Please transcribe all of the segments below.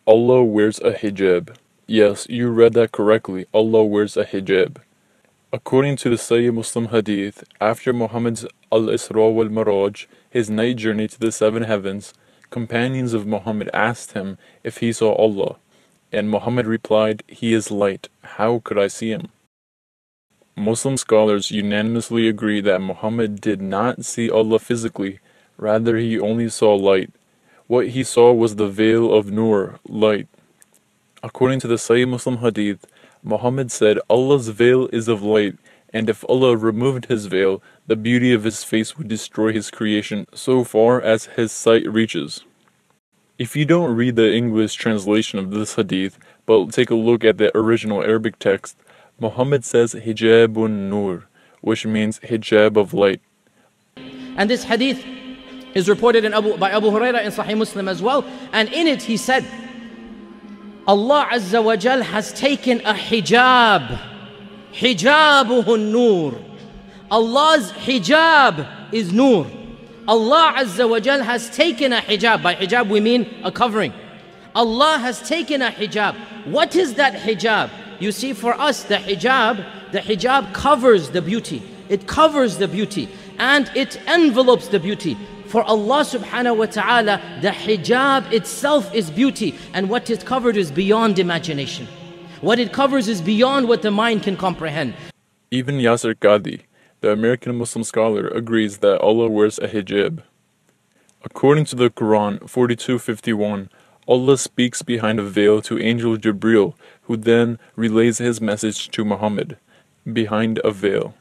Allah wears a hijab. Yes, you read that correctly. Allah wears a hijab. According to the Sahih Muslim Hadith, after Muhammad's Al-Isra wal-Miraj, his night journey to the seven heavens, companions of Muhammad asked him if he saw Allah, and Muhammad replied, "He is light. How could I see him?" Muslim scholars unanimously agree that Muhammad did not see Allah physically, rather he only saw light. What he saw was the veil of Nur, light. According to the Sahih Muslim Hadith, Muhammad said, Allah's veil is of light, and if Allah removed his veil, the beauty of his face would destroy his creation so far as his sight reaches. If you don't read the English translation of this hadith, but take a look at the original Arabic text, Muhammad says Hijabun Nur, which means hijab of light. And this hadith is reported by Abu Hurairah in Sahih Muslim as well, and in it he said, Allah Azza wa Jal has taken a hijab. Hijabuhu nur. Allah's hijab is nur. Allah Azza wa Jal has taken a hijab. By hijab we mean a covering. Allah has taken a hijab. What is that hijab? You see, for us the hijab covers the beauty. It covers the beauty and it envelopes the beauty. For Allah subhanahu wa ta'ala, the hijab itself is beauty, and what it covered is beyond imagination. What it covers is beyond what the mind can comprehend. Even Yasser Qadi, the American Muslim scholar, agrees that Allah wears a hijab. According to the Quran 42:51, Allah speaks behind a veil to Angel Jibreel, who then relays his message to Muhammad, behind a veil.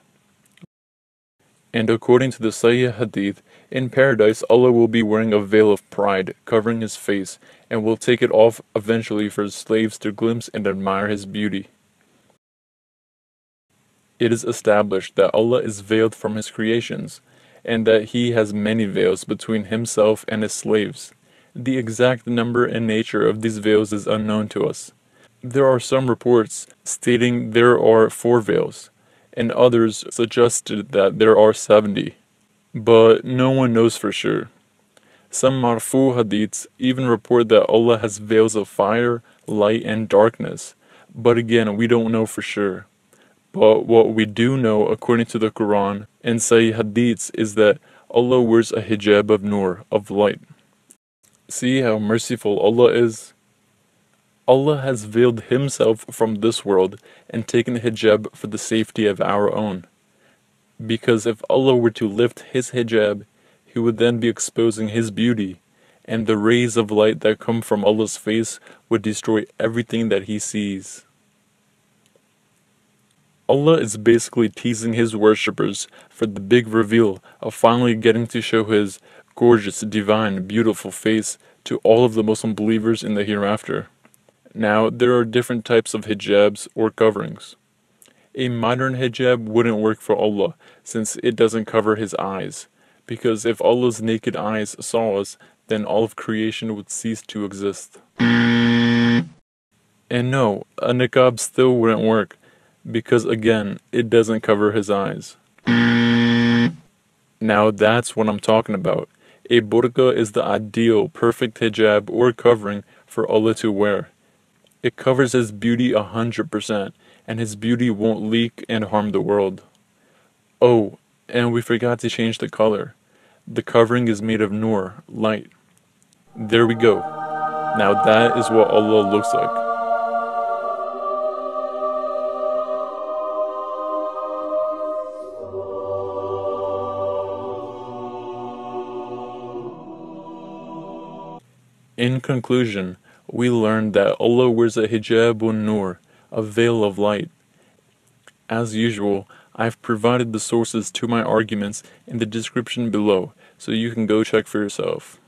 And according to the Sahih Hadith, in paradise Allah will be wearing a veil of pride, covering his face, and will take it off eventually for his slaves to glimpse and admire his beauty. It is established that Allah is veiled from his creations, and that he has many veils between himself and his slaves. The exact number and nature of these veils is unknown to us. There are some reports stating there are 4 veils, and others suggested that there are 70, but no one knows for sure. Some marfu hadiths even report that Allah has veils of fire, light, and darkness, but again we don't know for sure. But what we do know according to the Quran and Sahih Hadiths is that Allah wears a hijab of nur, of light. See how merciful Allah is? Allah has veiled himself from this world and taken hijab for the safety of our own. Because if Allah were to lift his hijab, he would then be exposing his beauty, and the rays of light that come from Allah's face would destroy everything that he sees. Allah is basically teasing his worshippers for the big reveal of finally getting to show his gorgeous, divine, beautiful face to all of the Muslim believers in the hereafter. Now, there are different types of hijabs or coverings. A modern hijab wouldn't work for Allah since it doesn't cover his eyes, because if Allah's naked eyes saw us, then all of creation would cease to exist. And no, a niqab still wouldn't work, because again, it doesn't cover his eyes. Now that's what I'm talking about. A burqa is the ideal, perfect hijab or covering for Allah to wear. It covers his beauty 100%, and his beauty won't leak and harm the world. Oh, and we forgot to change the color. The covering is made of nur, light. There we go. Now that is what Allah looks like. In conclusion, we learned that Allah wears a hijabun nur, a veil of light. As usual, I've provided the sources to my arguments in the description below, so you can go check for yourself.